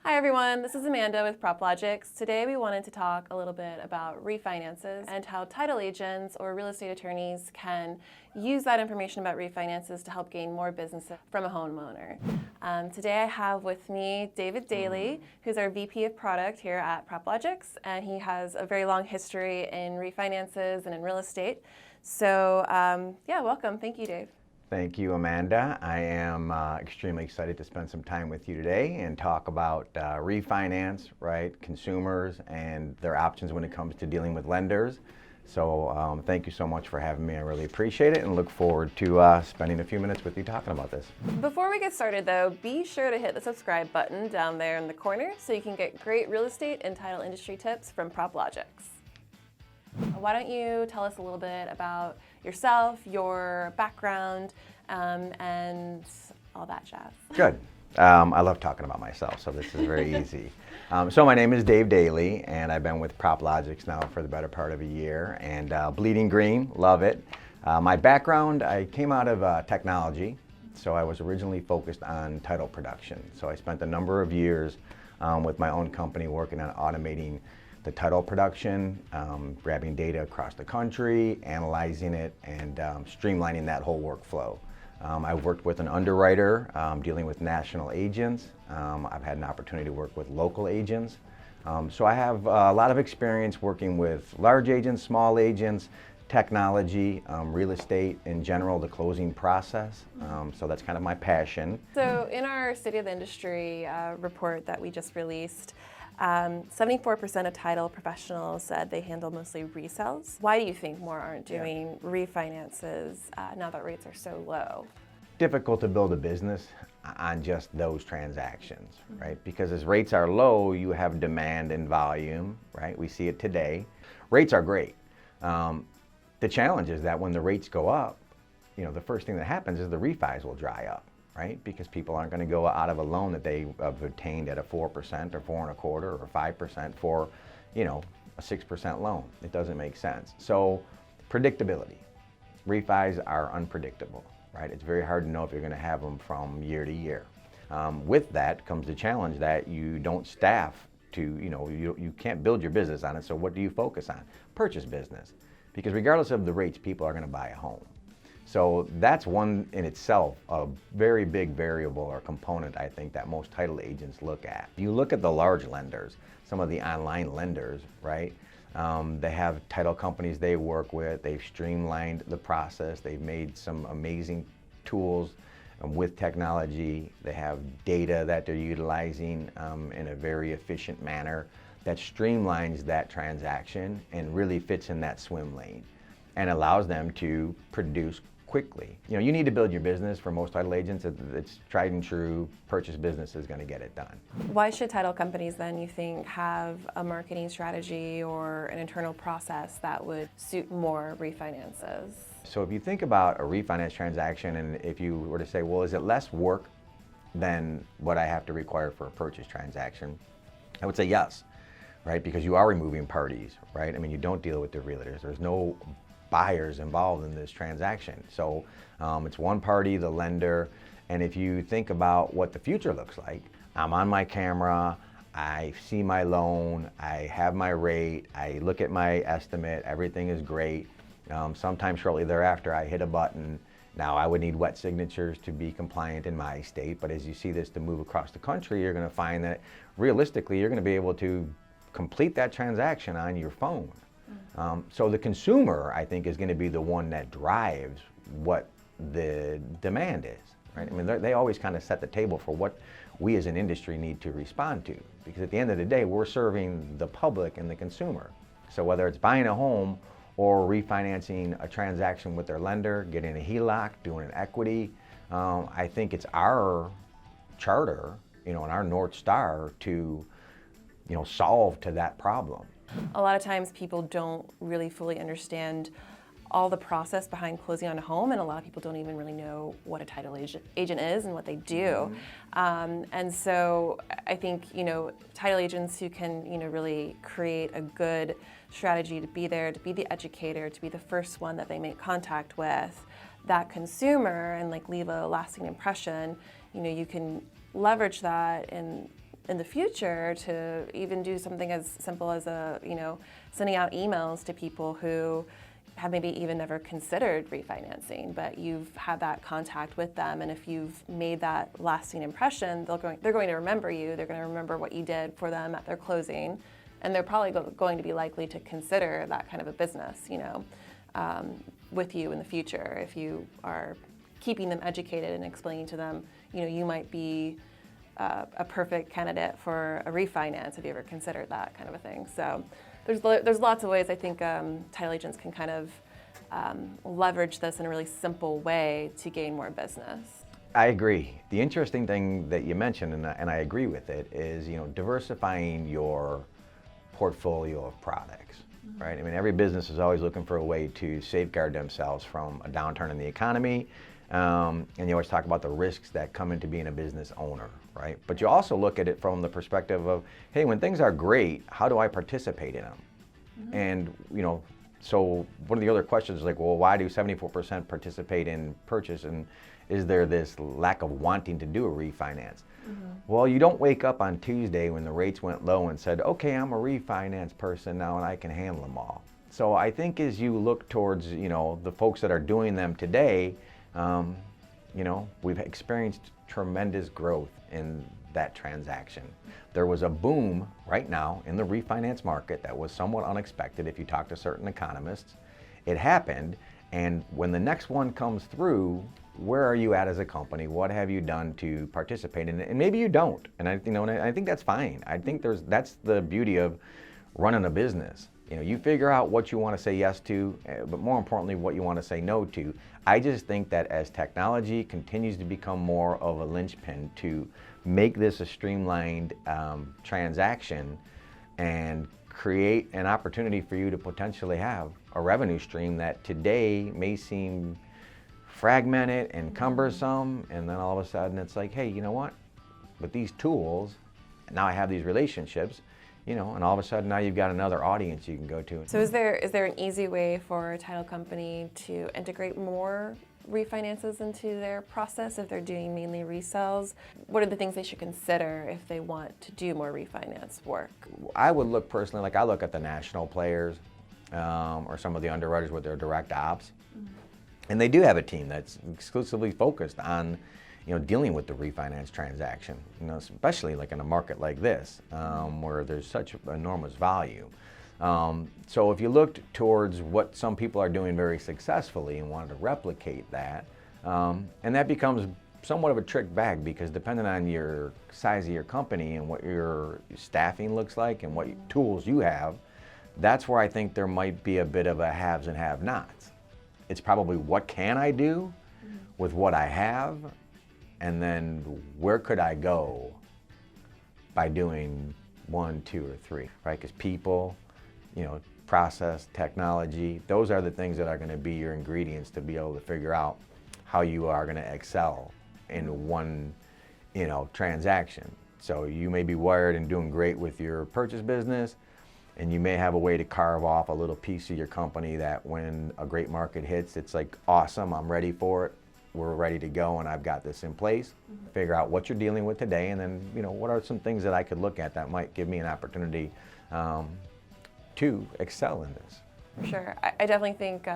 Hi everyone, this is Amanda with PropLogix. Today we wanted to talk a little bit about refinances and how title agents or real estate attorneys can use that information about refinances to help gain more business from a homeowner. Today I have with me David Daly, who's our VP of Product here at PropLogix, and he has a very long history in refinances and in real estate. So welcome. Thank you, Dave. Thank you, Amanda. I am extremely excited to spend some time with you today and talk about refinance, right, consumers and their options when it comes to dealing with lenders. So thank you so much for having me. I really appreciate it and look forward to spending a few minutes with you talking about this. Before we get started though, be sure to hit the subscribe button down there in the corner so you can get great real estate and title industry tips from PropLogix. Why don't you tell us a little bit about yourself, your background, and all that jazz. Good. I love talking about myself, so this is very easy. So my name is Dave Daly, and I've been with PropLogix now for the better part of a year, and bleeding green, love it. My background, I came out of technology, so I was originally focused on title production. So I spent a number of years with my own company working on automating the title production, grabbing data across the country, analyzing it, and streamlining that whole workflow. I've worked with an underwriter dealing with national agents. I've had an opportunity to work with local agents. So I have a lot of experience working with large agents, small agents, technology, real estate in general, the closing process. So that's kind of my passion. So in our State of the Industry report that we just released, 74% of title professionals said they handle mostly resales. Why do you think more aren't doing refinances now that rates are so low? Difficult to build a business on just those transactions, right? Because as rates are low, you have demand and volume, right? We see it today. Rates are great. The challenge is that when the rates go up, the first thing that happens is the refis will dry up. Right? Because people aren't going to go out of a loan that they have obtained at a 4% or 4.25% or 5% for, a 6% loan. It doesn't make sense. So predictability. Refis are unpredictable, right? It's very hard to know if you're going to have them from year to year. With that comes the challenge that you don't staff to, you can't build your business on it. So what do you focus on? Purchase business. Because regardless of the rates, people are going to buy a home. So that's one in itself, a very big variable or component, I think, that most title agents look at. You look at the large lenders, some of the online lenders, right? They have title companies they work with. They've streamlined the process. They've made some amazing tools with technology. They have data that they're utilizing in a very efficient manner that streamlines that transaction and really fits in that swim lane and allows them to produce quickly. You need to build your business. For most title agents, it's tried and true. Purchase business is going to get it done. Why should title companies then, you think, have a marketing strategy or an internal process that would suit more refinances? So if you think about a refinance transaction, and if you were to say, well, is it less work than what I have to require for a purchase transaction? I would say yes, right? Because you are removing parties, right? I mean, you don't deal with the realtors. There's no buyers involved in this transaction. So it's one party, the lender, and if you think about what the future looks like, I'm on my camera, I see my loan, I have my rate, I look at my estimate, everything is great. Sometime shortly thereafter, I hit a button. Now, I would need wet signatures to be compliant in my state, but as you see this to move across the country, you're going to find that realistically, you're going to be able to complete that transaction on your phone. So the consumer, I think, is going to be the one that drives what the demand is, right? I mean, they always kind of set the table for what we as an industry need to respond to, because at the end of the day, we're serving the public and the consumer. So whether it's buying a home or refinancing a transaction with their lender, getting a HELOC, doing an equity, I think it's our charter, and our North Star to, solve to that problem. A lot of times people don't really fully understand all the process behind closing on a home, and a lot of people don't even really know what a title agent is and what they do. And so I think, title agents who can, really create a good strategy to be there, to be the educator, to be the first one that they make contact with that consumer and leave a lasting impression, you can leverage that and in the future to even do something as simple as sending out emails to people who have maybe even never considered refinancing, but you've had that contact with them, and if you've made that lasting impression, they're going to remember you. They're going to remember what you did for them at their closing, and they're probably going to be likely to consider that kind of a business, with you in the future. If you are keeping them educated and explaining to them, you might be a perfect candidate for a refinance. Have you ever considered that kind of a thing? So there's lots of ways I think title agents can kind of leverage this in a really simple way to gain more business. I agree. The interesting thing that you mentioned, and I agree with it, is diversifying your portfolio of products, right? I mean, every business is always looking for a way to safeguard themselves from a downturn in the economy, and you always talk about the risks that come into being a business owner, right? But you also look at it from the perspective of, hey, when things are great, how do I participate in them? And so one of the other questions is like, well, why do 74% participate in purchase, and is there this lack of wanting to do a refinance? Well, you don't wake up on Tuesday when the rates went low and said, okay, I'm a refinance person now and I can handle them all. So I think as you look towards, the folks that are doing them today, we've experienced tremendous growth in that transaction. There was a boom right now in the refinance market that was somewhat unexpected if you talk to certain economists. It happened, and when the next one comes through, where are you at as a company? What have you done to participate in it? And maybe you don't, and I think that's fine. I think that's the beauty of running a business. You figure out what you want to say yes to, but more importantly, what you want to say no to. I just think that as technology continues to become more of a linchpin to make this a streamlined transaction and create an opportunity for you to potentially have a revenue stream that today may seem fragmented and cumbersome, and then all of a sudden it's like, hey, you know what? With these tools, now I have these relationships, and all of a sudden now you've got another audience you can go to. So is there an easy way for a title company to integrate more refinances into their process if they're doing mainly resales? What are the things they should consider if they want to do more refinance work? I would look personally, I look at the national players or some of the underwriters with their direct ops. And they do have a team that's exclusively focused on dealing with the refinance transaction, especially in a market like this, where there's such enormous volume. So if you looked towards what some people are doing very successfully and wanted to replicate that, and that becomes somewhat of a trick bag, because depending on your size of your company and what your staffing looks like and what tools you have, that's where I think there might be a bit of a haves and have-nots. It's probably what can I do with what I have, and then where could I go by doing 1, 2, or 3, right? Because people, process, technology, those are the things that are going to be your ingredients to be able to figure out how you are going to excel in one, transaction. So you may be wired and doing great with your purchase business, and you may have a way to carve off a little piece of your company that when a great market hits, it's like, awesome, I'm ready for it, we're ready to go, and I've got this in place. Figure out what you're dealing with today, and then, what are some things that I could look at that might give me an opportunity to excel in this. For sure. I definitely think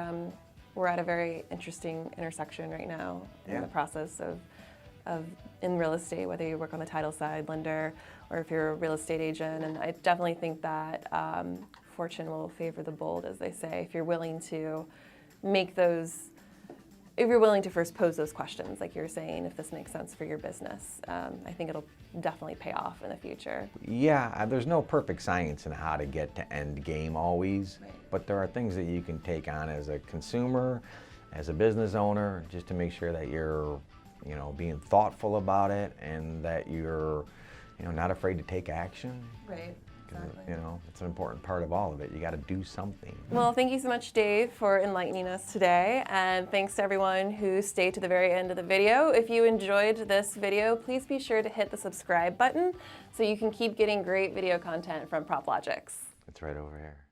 we're at a very interesting intersection right now in the process of in real estate, whether you work on the title side, lender, or if you're a real estate agent. And I definitely think that fortune will favor the bold, as they say, if you're willing to if you're willing to first pose those questions, like you're saying, if this makes sense for your business. I think it'll definitely pay off in the future. Yeah, there's no perfect science in how to get to end game always, but there are things that you can take on as a consumer, as a business owner, just to make sure that you're being thoughtful about it, and that you're not afraid to take action. Right. Exactly. It's an important part of all of it. You got to do something. Well, thank you so much, Dave, for enlightening us today, and thanks to everyone who stayed to the very end of the video. If you enjoyed this video, please be sure to hit the subscribe button so you can keep getting great video content from PropLogix. It's right over here.